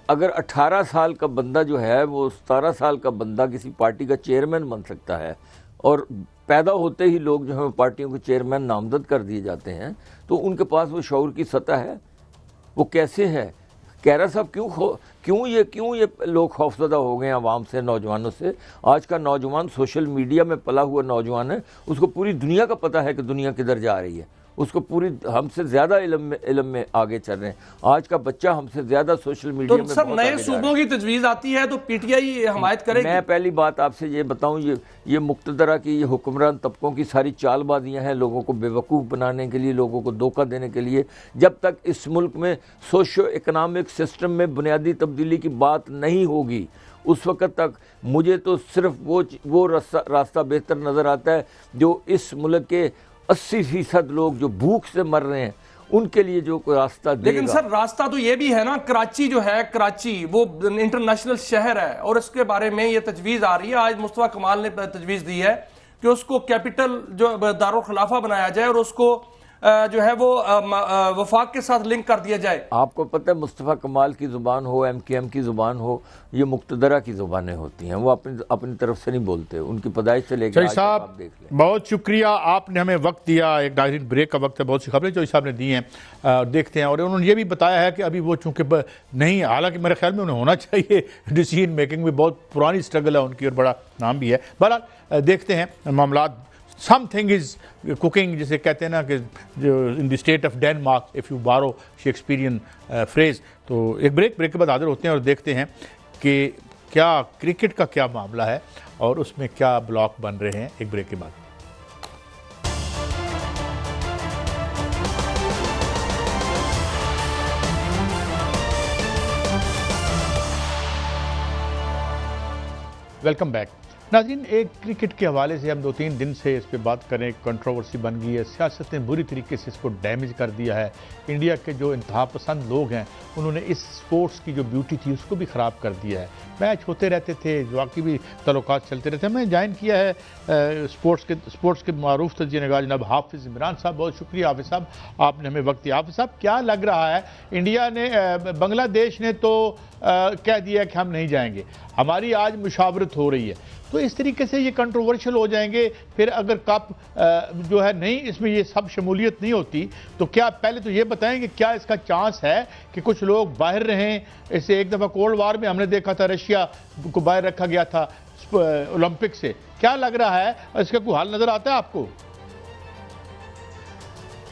اگر 18 سال کا بندہ جو ہے وہ 17 سال کا بندہ کسی پارٹی کا چیئرمین بن سکتا ہے، اور پیدا ہوتے ہی لوگ جو ہیں پارٹیوں کے چیئرمین نامزد کر دیے جاتے ہیں، تو ان کے پاس وہ شعور کی سطح ہے؟ وہ کیسے ہے؟ کیرا صاحب کیوں یہ لوگ خوفزدہ ہو گئے ہیں عوام سے، نوجوانوں سے؟ آج کا نوجوان سوشل میڈیا میں پلا ہوا نوجوان ہے، اس کو پوری دنیا کا پتہ ہے کہ دنیا کدھر جا رہی ہے، اس کو پوری ہم سے زیادہ علم میں آگے چل رہے ہیں۔ آج کا بچہ ہم سے زیادہ سوشل میڈیا میں تو سر نئے صوبوں کی تجویز آتی ہے تو پی ٹی آئی حمایت کرے گی؟ میں پہلی بات آپ سے یہ بتاؤں، یہ مقتدرہ کی، یہ حکمران طبقوں کی ساری چال بازیاں ہیں لوگوں کو بے وقوف بنانے کے لیے، لوگوں کو دھوکہ دینے کے لیے۔ جب تک اس ملک میں سوشو اکنامک سسٹم میں بنیادی تبدیلی کی بات نہیں ہوگی، اس وقت تک مجھے تو صرف وہ راستہ بہتر نظر آتا ہے جو اس ملک کے 80% لوگ جو بھوک سے مر رہے ہیں ان کے لیے جو کوئی راستہ دے گا۔ لیکن سر راستہ تو یہ بھی ہے نا، کراچی جو ہے، کراچی وہ انٹرنیشنل شہر ہے، اور اس کے بارے میں یہ تجویز آ رہی ہے، آج مصطفیٰ کمال نے تجویز دی ہے کہ اس کو کیپٹل جو دارالخلافہ بنایا جائے، اور اس کو جو ہے وہ وفاق کے ساتھ لنک کر دیا جائے. آپ کو پتہ ہے مصطفیٰ کمال کی زبان ہو، MKM کی زبان ہو، یہ مقتدرہ کی زبانیں ہوتی ہیں، وہ اپنی طرف سے نہیں بولتے، ان کی پیدائش سے لے کے چوہی صاحب آپ دیکھ لیں. بہت شکریہ، آپ نے ہمیں وقت دیا. ایک ناظرین بریک کا وقت ہے، بہت سی خبریں چوہی صاحب نے دی ہیں، دیکھتے ہیں. اور انہوں نے یہ بھی بتایا ہے کہ ابھی وہ چونکہ نہیں، حالانکہ میرے خیال میں انہیں ہونا چاہیے، ڈیسیژن میکنگ میں بہت پرانی سٹرگل ہے ان کی اور بڑا نام بھی ہے. بہرحال دیکھتے ہیں معاملات. سم تھنگ از کوکنگ جسے کہتے ہیں نا کہ in the state of Denmark if you borrow Shakespearean freeze. تو ایک بریک کے بعد حاضر ہوتے ہیں اور دیکھتے ہیں کہ کیا کرکٹ کا کیا معاملہ ہے اور اس میں کیا بلاک بن رہے ہیں. ایک بریک کے بعد. Welcome back. ناظرین، ایک کرکٹ کے حوالے سے ہم 2-3 دن سے اس پہ بات کریں، کنٹروورسی بن گئی ہے، سیاست نے بری طریقے سے اس کو ڈیمیج کر دیا ہے. انڈیا کے جو انتہا پسند لوگ ہیں انہوں نے اس سپورٹس کی جو بیوٹی تھی اس کو بھی خراب کر دیا ہے. میچ ہوتے رہتے تھے، واقعی بھی تعلقات چلتے رہتے ہیں. میں جوائن کیا ہے سپورٹس کے معروف تجزیہ نگار جناب حافظ عمران صاحب. بہت شکریہ حافظ صاحب، آپ نے ہمیں وقت دیا. حافظ صاحب، کیا لگ رہا ہے انڈیا نے، بنگلہ دیش نے تو کہہ دیا کہ ہم نہیں جائیں گے، ہماری آج مشاورت ہو رہی ہے، تو اس طریقے سے یہ کنٹروورشل ہو جائیں گے. پھر اگر کپ جو ہے نہیں، اس میں یہ سب شمولیت نہیں ہوتی، تو کیا پہلے تو یہ بتائیں کہ کیا اس کا چانس ہے کہ کچھ لوگ باہر رہیں؟ اسے ایک دفعہ کولڈ وار میں ہم نے دیکھا تھا، رشیا کو باہر رکھا گیا تھا اولمپک سے. کیا لگ رہا ہے، اس کا کوئی حل نظر آتا ہے آپ کو؟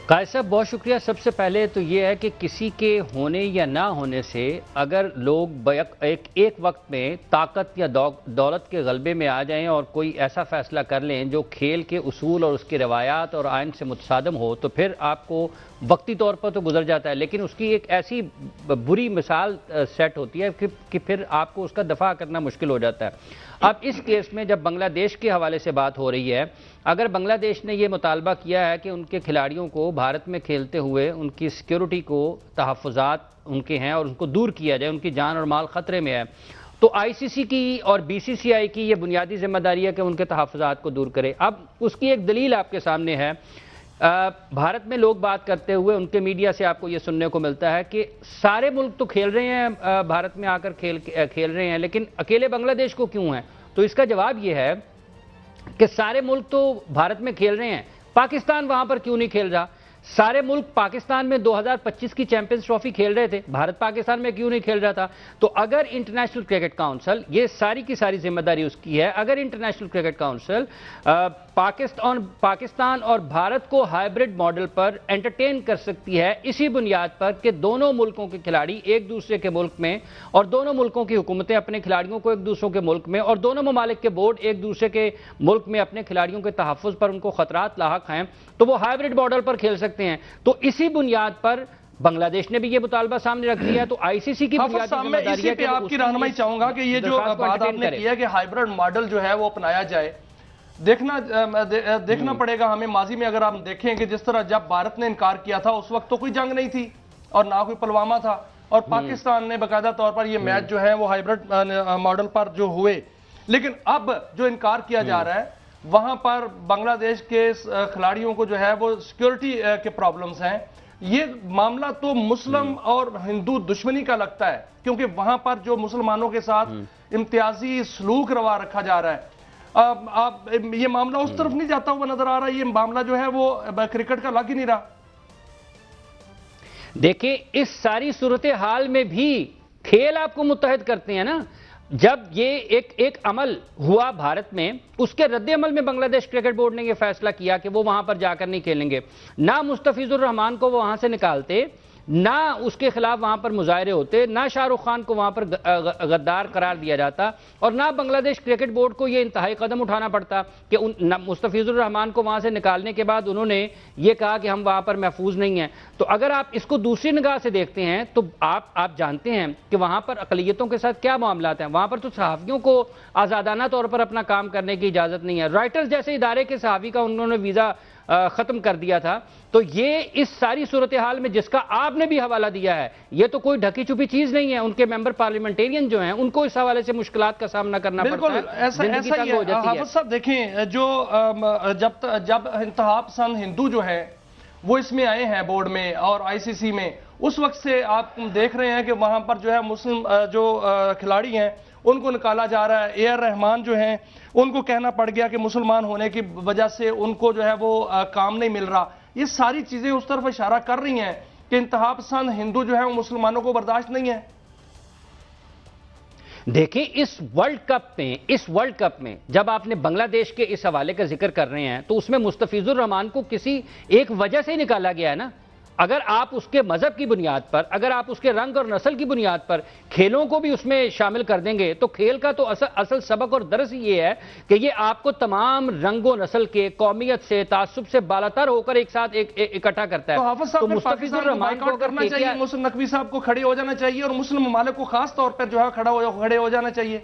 قائد صاحب بہت شکریہ. سب سے پہلے تو یہ ہے کہ کسی کے ہونے یا نہ ہونے سے اگر لوگ ایک وقت میں طاقت یا دولت کے غلبے میں آ جائیں اور کوئی ایسا فیصلہ کر لیں جو کھیل کے اصول اور اس کے روایات اور آئین سے متصادم ہو، تو پھر آپ کو وقتی طور پر تو گزر جاتا ہے، لیکن اس کی ایک ایسی بری مثال سیٹ ہوتی ہے کہ پھر آپ کو اس کا دفاع کرنا مشکل ہو جاتا ہے. اب اس کیس میں جب بنگلہ دیش کے حوالے سے بات ہو رہی ہے، اگر بنگلہ دیش نے یہ مطالبہ کیا ہے کہ ان کے کھلاڑیوں کو بھارت میں کھیلتے ہوئے ان کی سیکیورٹی کو تحفظات ان کے ہیں اور ان کو دور کیا جائے، ان کی جان اور مال خطرے میں ہے، تو ICC کی اور BCCI کی یہ بنیادی ذمہ داری ہے کہ ان کے تحفظات کو دور کرے. اب اس کی ایک دلیل آپ کے سامنے ہے. بھارت میں لوگ بات کرتے ہوئے ان کے میڈیا سے آپ کو یہ سننے کو ملتا ہے کہ سارے ملک تو کھیل رہے ہیں، بھارت میں آ کر کھیل رہے ہیں، لیکن اکیلے بنگلہ دیش کو کیوں ہیں؟ تو اس کا جواب یہ ہے کہ سارے ملک تو بھارت میں کھیل رہے ہیں، پاکستان وہاں پر کیوں نہیں کھیل رہا؟ سارے ملک پاکستان میں 2025 کی چیمپئنز ٹرافی کھیل رہے تھے، بھارت پاکستان میں کیوں نہیں کھیل رہا تھا؟ تو اگر انٹرنیشنل کرکٹ کاؤنسل، یہ ساری کی ساری ذمہ داری اس کی ہے، اگر انٹرنیشنل کرکٹ کاؤنسل پاکستان اور بھارت کو ہائیبرڈ ماڈل پر انٹرٹین کر سکتی ہے اسی بنیاد پر کہ دونوں ملکوں کے کھلاڑی ایک دوسرے کے ملک میں اور دونوں ملکوں کی حکومتیں اپنے کھلاڑیوں کو ایک دوسروں کے ملک میں اور دونوں ممالک کے بورڈ ایک دوسرے کے ملک میں اپنے کھلاڑیوں کے تحفظ پر ان کو خطرات لاحق ہیں، تو وہ ہائیبرڈ ماڈل پر کھیل سکتے ہیں. تو اسی بنیاد پر بنگلہ دیش نے بھی یہ مطالبہ سامنے رکھ دیا ہے. تو ICC کی بنیادی ذمہ داری ہے کہ آپ کی رہنمائی چاہوں گا کہ یہ جو بات آپ نے کی ہے کہ ہائیبرڈ ماڈل جو ہے وہ اپنایا جائے، دیکھنا پڑے گا ہمیں. ماضی میں اگر آپ دیکھیں کہ جس طرح جب بھارت نے انکار کیا تھا اس وقت تو کوئی جنگ نہیں تھی اور نہ کوئی پلوامہ تھا، اور پاکستان نے باقاعدہ طور پر یہ میچ جو ہے وہ ہائیبرڈ ماڈل پر جو ہوئے. لیکن اب جو انکار کیا جا رہا ہے وہاں پر بنگلہ دیش کے کھلاڑیوں کو جو ہے وہ سیکیورٹی کے پرابلمز ہیں. یہ معاملہ تو مسلم اور ہندو دشمنی کا لگتا ہے، کیونکہ وہاں پر جو مسلمانوں کے ساتھ امتیازی سلوک روا رکھا جا رہا ہے. یہ معاملہ اس طرف نہیں جاتا ہوا نظر آ رہا ہے، یہ معاملہ جو ہے وہ کرکٹ کا لگ ہی نہیں رہا. دیکھیں اس ساری صورتحال میں بھی کھیل آپ کو متحد کرتے ہیں نا. جب یہ ایک عمل ہوا بھارت میں، اس کے رد عمل میں بنگلہ دیش کرکٹ بورڈ نے یہ فیصلہ کیا کہ وہ وہاں پر جا کر نہیں کھیلیں گے. نہ مستفیض الرحمان کو وہ وہاں سے نکالتے، نہ اس کے خلاف وہاں پر مظاہرے ہوتے، نہ شاہ رخ خان کو وہاں پر غدار قرار دیا جاتا، اور نہ بنگلہ دیش کرکٹ بورڈ کو یہ انتہائی قدم اٹھانا پڑتا کہ مستفیض الرحمان کو وہاں سے نکالنے کے بعد انہوں نے یہ کہا کہ ہم وہاں پر محفوظ نہیں ہیں. تو اگر آپ اس کو دوسری نگاہ سے دیکھتے ہیں تو آپ جانتے ہیں کہ وہاں پر اقلیتوں کے ساتھ کیا معاملات ہیں. وہاں پر تو صحافیوں کو آزادانہ طور پر اپنا کام کرنے کی اجازت نہیں ہے. رائٹرز جیسے ادارے کے صحافی کا انہوں نے ویزا ختم کر دیا تھا. تو یہ اس ساری صورتحال میں جس کا آپ نے بھی حوالہ دیا ہے، یہ تو کوئی ڈھکی چھپی چیز نہیں ہے. ان کے ممبر پارلیمنٹرین جو ہیں ان کو اس حوالے سے مشکلات کا سامنا کرنا پڑتا ہے. ایسا ہی ہے. حافظ صاحب دیکھیں، جو جب انتہا پسند ہندو جو ہے وہ اس میں آئے ہیں بورڈ میں اور آئی سی سی میں، اس وقت سے آپ دیکھ رہے ہیں کہ وہاں پر جو ہے مسلم جو کھلاڑی ہیں ان کو نکالا جا رہا ہے۔ اے آر رحمان جو ہیں ان کو کہنا پڑ گیا کہ مسلمان ہونے کی وجہ سے ان کو جو ہے وہ کام نہیں مل رہا۔ یہ ساری چیزیں اس طرف اشارہ کر رہی ہیں کہ انتہا پسند ہندو جو ہے وہ مسلمانوں کو برداشت نہیں ہے۔ دیکھیں اس ورلڈ کپ میں جب آپ نے بنگلہ دیش کے اس حوالے کا ذکر کر رہے ہیں تو اس میں مستفیض الرحمان کو کسی ایک وجہ سے ہی نکالا گیا ہے نا۔ اگر آپ اس کے مذہب کی بنیاد پر، اگر آپ اس کے رنگ اور نسل کی بنیاد پر کھیلوں کو بھی اس میں شامل کر دیں گے تو کھیل کا تو اصل سبق اور درس یہ ہے کہ یہ آپ کو تمام رنگ و نسل کے، قومیت سے، تعصب سے بالاتر ہو کر ایک ساتھ اکٹھا کرتا ہے۔ تو حافظ صاحب نے پاکستان کو بائیکاٹ کرنا چاہیے، مسلم نقوی صاحب کو کھڑے ہو جانا چاہیے اور مسلم ممالک کو خاص طور پر جو ہے کھڑے ہو جانا چاہیے۔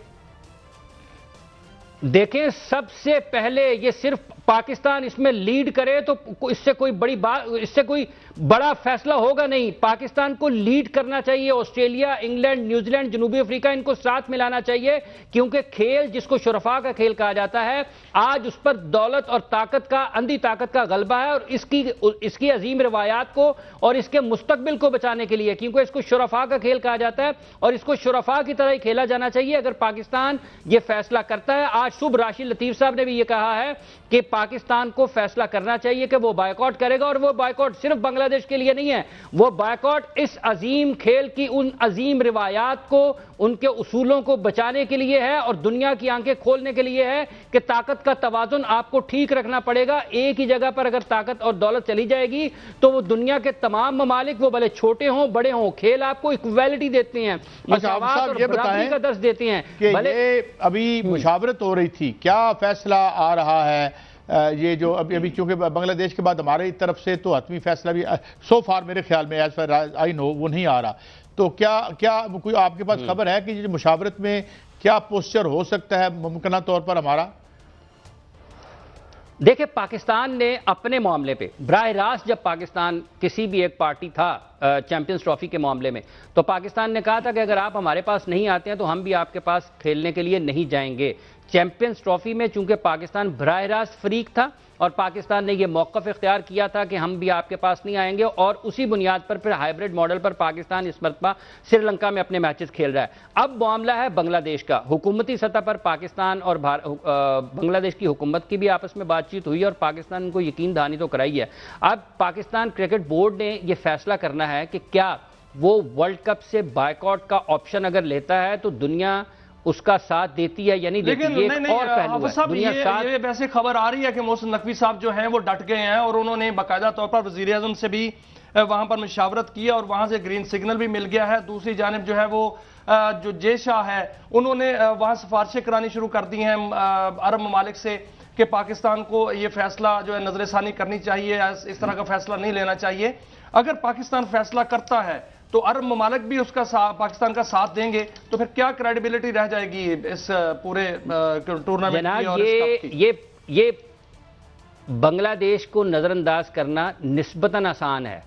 دیکھیں سب سے پہلے یہ صرف پاکستان اس میں لیڈ کرے تو اس سے کوئی بڑا فیصلہ ہوگا نہیں۔ پاکستان کو لیڈ کرنا چاہیے، آسٹریلیا، انگلینڈ، نیوزی لینڈ، جنوبی افریقہ ان کو ساتھ ملانا چاہیے، کیونکہ کھیل جس کو شرفاء کا کھیل کہا جاتا ہے آج اس پر دولت اور طاقت کا، اندھی طاقت کا غلبہ ہے، اور اس کی عظیم روایات کو اور اس کے مستقبل کو بچانے کے لیے، کیونکہ اس کو شرفاء کا کھیل کہا جاتا ہے اور اس کو شرفاء کی طرح ہی کھیلا جانا چاہیے۔ اگر پاکستان یہ فیصلہ کرتا ہے، آج صبح راشد لطیف صاحب نے بھی یہ کہا ہے کہ پاکستان کو فیصلہ کرنا چاہیے کہ وہ بائیکاٹ کرے گا، اور وہ بائیکاٹ صرف بنگلہ دیش کے لیے نہیں ہے، وہ بائیکاٹ اس عظیم کھیل کی ان عظیم روایات کو، ان کے اصولوں کو بچانے کے لیے ہے اور دنیا کی آنکھیں کھولنے کے لیے ہے کہ طاقت کا توازن آپ کو ٹھیک رکھنا پڑے گا۔ ایک ہی جگہ پر اگر طاقت اور دولت چلی جائے گی تو وہ دنیا کے تمام ممالک، وہ بھلے چھوٹے ہوں بڑے ہوں، کھیل آپ کو ایکویلٹی دیتے ہیں، مساوات اور برابری کا درس دیتے ہیں۔ کہ یہ ابھی مشاورت ہو رہی تھی، کیا فیصلہ آ رہا ہے؟ یہ جو ابھی چونکہ بنگلہ دیش کے بعد ہماری طرف سے تو حتمی فیصلہ بھی سو فار میرے خیال میں ایز فار آئی نو وہ نہیں آ رہا، تو کیا کوئی آپ کے پاس خبر ہے کہ یہ مشاورت میں کیا پوسچر ہو سکتا ہے ممکنہ طور پر ہمارا؟ دیکھیں پاکستان نے اپنے معاملے پہ براہ راست، جب پاکستان کسی بھی ایک پارٹی تھا چیمپئنز ٹرافی کے معاملے میں، تو پاکستان نے کہا تھا کہ اگر آپ ہمارے پاس نہیں آتے ہیں تو ہم بھی آپ کے پاس کھیلنے کے لیے نہیں جائیں گے۔ چیمپئنز ٹرافی میں چونکہ پاکستان براہ راست فریق تھا اور پاکستان نے یہ موقف اختیار کیا تھا کہ ہم بھی آپ کے پاس نہیں آئیں گے، اور اسی بنیاد پر پھر ہائیبرڈ ماڈل پر پاکستان اس مرتبہ سری لنکا میں اپنے میچز کھیل رہا ہے۔ اب معاملہ ہے بنگلہ دیش کا۔ حکومتی سطح پر پاکستان اور بنگلہ دیش کی حکومت کی بھی آپس میں بات چیت ہوئی اور پاکستان کو یقین دہانی تو کرائی ہے۔ اب پاکستان کرکٹ بورڈ نے یہ فیصلہ کرنا ہے کہ کیا وہ ورلڈ کپ سے بائیکاٹ کا آپشن اگر لیتا ہے تو دنیا اس کا ساتھ دیتی ہے یا نہیں دیتی، یہ ایک اور پہلو ہے۔ یہ ویسے خبر آ رہی ہے کہ محسن نقوی صاحب جو ہیں وہ ڈٹ گئے ہیں اور انہوں نے باقاعدہ طور پر وزیر اعظم سے بھی وہاں پر مشاورت کی اور وہاں سے گرین سگنل بھی مل گیا ہے۔ دوسری جانب جو ہے وہ جو جے شاہ ہے انہوں نے وہاں سفارشیں کرانی شروع کر دی ہیں عرب ممالک سے کہ پاکستان کو یہ فیصلہ جو ہے نظر ثانی کرنی چاہیے، اس طرح کا فیصلہ نہیں لینا چاہیے۔ اگر پاکستان فیصلہ کرتا ہے تو عرب ممالک بھی اس کا پاکستان کا ساتھ دیں گے، تو پھر کیا کریڈیبلٹی رہ جائے گی اس پورے ٹورنامنٹ کی اور اس کپ کی؟ یہ بنگلہ دیش کو نظر انداز کرنا نسبتاً آسان ہے۔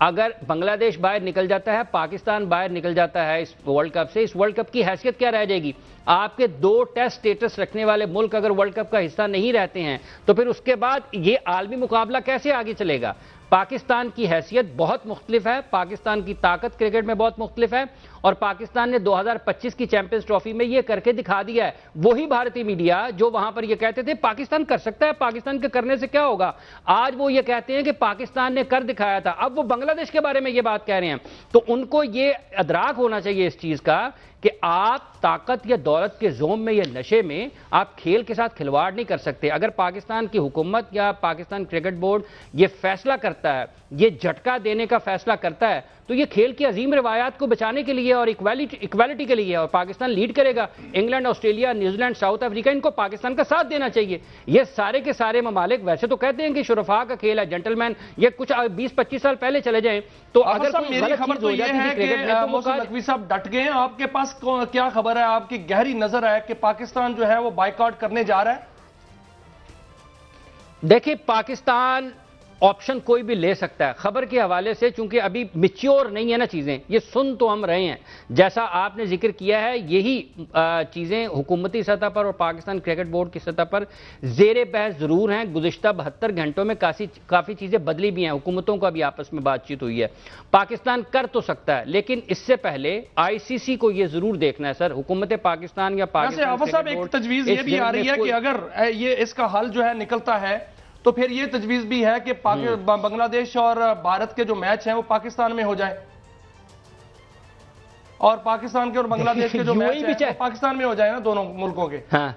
اگر بنگلہ دیش باہر نکل جاتا ہے، پاکستان باہر نکل جاتا ہے اس ورلڈ کپ سے، اس ورلڈ کپ کی حیثیت کیا رہ جائے گی؟ آپ کے 2 ٹیسٹ سٹیٹس رکھنے والے ملک اگر ورلڈ کپ کا حصہ نہیں رہتے ہیں تو پھر اس کے بعد یہ عالمی مقابلہ کیسے آگے چلے گا؟ پاکستان کی حیثیت بہت مختلف ہے، پاکستان کی طاقت کرکٹ میں بہت مختلف ہے، اور پاکستان نے 2025 کی چیمپئنز ٹرافی میں یہ کر کے دکھا دیا ہے۔ وہی بھارتی میڈیا جو وہاں پر یہ کہتے تھے پاکستان کر سکتا ہے، پاکستان کے کرنے سے کیا ہوگا، آج وہ یہ کہتے ہیں کہ پاکستان نے کر دکھایا تھا۔ اب وہ بنگلہ دیش کے بارے میں یہ بات کہہ رہے ہیں، تو ان کو یہ ادراک ہونا چاہیے اس چیز کا کہ آپ طاقت یا دولت کے زوم میں یا نشے میں آپ کھیل کے ساتھ کھلواڑ نہیں کر سکتے۔ اگر پاکستان کی حکومت یا پاکستان کرکٹ بورڈ یہ فیصلہ کرتا ہے، یہ جھٹکا دینے کا فیصلہ کرتا ہے، تو یہ کھیل کی عظیم روایات کو بچانے کے لیے اور ایکویلٹی کے لیے، اور پاکستان لیڈ کرے گا۔ England, Australia, New Zealand, South Africa ان کو پاکستان کا ساتھ دینا چاہیے۔ یہ سارے کے سارے ممالک ویسے تو کہتے ہیں کہ شرفاء کا کھیل ہے، جنٹل مین، یہ کچھ 20-25 سال پہلے چلے جائیں تو اگر کوئی میری خبر تو یہ ہے کہ محسن نقوی صاحب ڈٹ گئے ہیں۔ آپ کے پاس کیا خبر ہے، آپ کی گہری نظر ہے کہ پاکستان جو ہے وہ بائیکاٹ کرنے جا رہا ہے؟ دیکھیں پاکستان آپشن کوئی بھی لے سکتا ہے خبر کے حوالے سے، چونکہ ابھی میچیور نہیں ہے نا چیزیں، یہ سن تو ہم رہے ہیں جیسا آپ نے ذکر کیا ہے، یہی چیزیں حکومتی سطح پر اور پاکستان کرکٹ بورڈ کی سطح پر زیر بحث ضرور ہیں۔ گزشتہ 72 گھنٹوں میں کافی چیزیں بدلی بھی ہیں، حکومتوں کا بھی آپس میں بات چیت ہوئی ہے۔ پاکستان کر تو سکتا ہے، لیکن اس سے پہلے آئی سی سی کو یہ ضرور دیکھنا ہے سر، حکومت پاکستان یا پاکستان حافظ صاحب ایک تجویز یہ بھی آ رہی ہے کہ اگر یہ اس کا حل جو ہے نکلتا ہے تو پھر یہ تجویز بھی ہے کہ بنگلہ دیش اور بھارت کے جو میچ ہیں وہ پاکستان میں ہو جائیں، اور پاکستان کے اور بنگلہ دیش کے جو میچ ہیں وہ پاکستان میں ہو جائیں نا، دونوں ملکوں کے۔ ہاں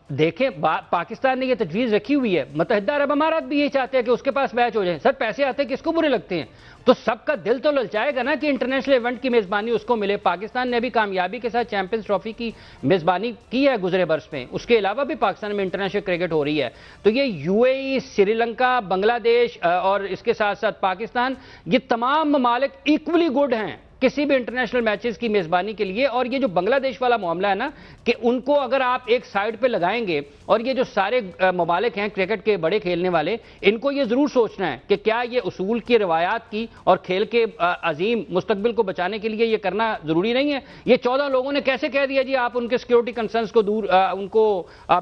دیکھیں پاکستان نے یہ تجویز رکھی ہوئی ہے، متحدہ عرب امارات بھی یہ چاہتے ہیں کہ اس کے پاس میچ ہو جائیں۔ سر پیسے آتے ہیں کس کو برے لگتے ہیں؟ تو سب کا دل تو للچائے گا نا کہ انٹرنیشنل ایونٹ کی میزبانی اس کو ملے۔ پاکستان نے بھی کامیابی کے ساتھ چیمپئنز ٹرافی کی میزبانی کی ہے گزرے برس میں، اس کے علاوہ بھی پاکستان میں انٹرنیشنل کرکٹ ہو رہی ہے۔ تو یہ یو اے ای، سری لنکا، بنگلہ دیش اور اس کے ساتھ ساتھ پاکستان، یہ تمام ممالک ایکولی گڈ ہیں کسی بھی انٹرنیشنل میچز کی میزبانی کے لیے۔ اور یہ جو بنگلہ دیش والا معاملہ ہے نا کہ ان کو اگر آپ ایک سائیڈ پہ لگائیں گے، اور یہ جو سارے ممالک ہیں کرکٹ کے بڑے کھیلنے والے، ان کو یہ ضرور سوچنا ہے کہ کیا یہ اصول کی، روایات کی اور کھیل کے عظیم مستقبل کو بچانے کے لیے یہ کرنا ضروری نہیں ہے؟ یہ 14 لوگوں نے کیسے کہہ دیا جی آپ ان کے سیکیورٹی کنسرنز کو دور، ان کو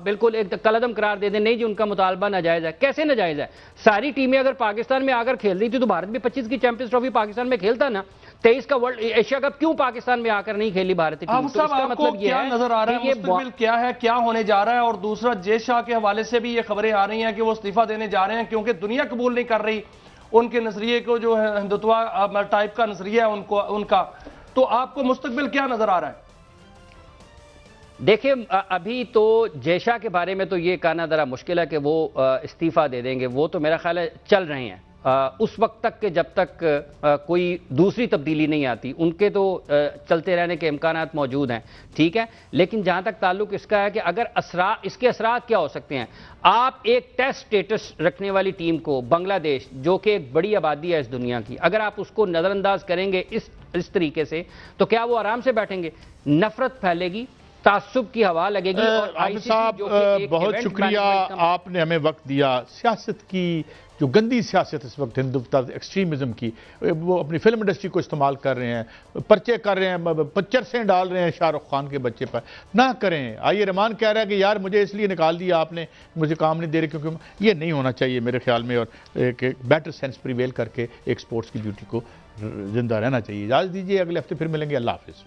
بالکل ایک کالعدم قرار دے دیں، نہیں جی ان کا مطالبہ ناجائز ہے؟ کیسے ناجائز ہے؟ ساری ٹیمیں اگر پاکستان میں آ کر کھیل رہی تھی تو بھارت بھی 25 کی چیمپئنز ٹرافی پاکستان میں کھیلتا نا، 23 کا ورلڈ ایشیا کپ کیوں پاکستان میں آ کر نہیں کھیلی بھارتی ٹیم؟ تو اس کا مطلب یہ ہے نظر آ رہا ہے مستقبل کیا ہے، کیا ہونے جا رہا ہے؟ اور دوسرا جے شاہ کے حوالے سے بھی یہ خبریں آ رہی ہیں کہ وہ استعفیٰ دینے جا رہے ہیں کیونکہ دنیا قبول نہیں کر رہی ان کے نظریے کو، جو ہندوتوا ٹائپ کا نظریہ ہے ان کا۔ تو آپ کو مستقبل کیا نظر آ رہا ہے؟ دیکھیں ابھی تو جے شاہ کے بارے میں تو یہ کہنا ذرا مشکل ہے کہ وہ استعفیٰ دے دیں گے، وہ تو میرا خیال ہے چل رہے ہیں اس وقت تک کہ جب تک کوئی دوسری تبدیلی نہیں آتی، ان کے تو چلتے رہنے کے امکانات موجود ہیں، ٹھیک ہے۔ لیکن جہاں تک تعلق اس کا ہے کہ اگر اس کے اثرات کیا ہو سکتے ہیں، آپ ایک ٹیسٹ سٹیٹس رکھنے والی ٹیم کو، بنگلہ دیش جو کہ ایک بڑی آبادی ہے اس دنیا کی، اگر آپ اس کو نظر انداز کریں گے اس طریقے سے تو کیا وہ آرام سے بیٹھیں گے؟ نفرت پھیلے گی، تعصب کی ہوا لگے گی۔ عامر صاحب بہت شکریہ، آپ نے ہمیں وقت دیا۔ سیاست کی جو گندی سیاست اس وقت ہندوتوا ایکسٹریمزم کی، وہ اپنی فلم انڈسٹری کو استعمال کر رہے ہیں، پرچے کر رہے ہیں، پچرسیں ڈال رہے ہیں شاہ رخ خان کے بچے پر، نہ کریں۔ آئیے رحمان کہہ رہا ہے کہ یار مجھے اس لیے نکال دیا آپ نے، مجھے کام نہیں دے رہے، کیونکہ یہ نہیں ہونا چاہیے میرے خیال میں، اور ایک بیٹر سینس پریویل کر کے ایک سپورٹس کی بیوٹی کو زندہ رہنا چاہیے۔ اجازت دیجیے، اگلے ہفتے پھر ملیں گے۔ اللہ حافظ۔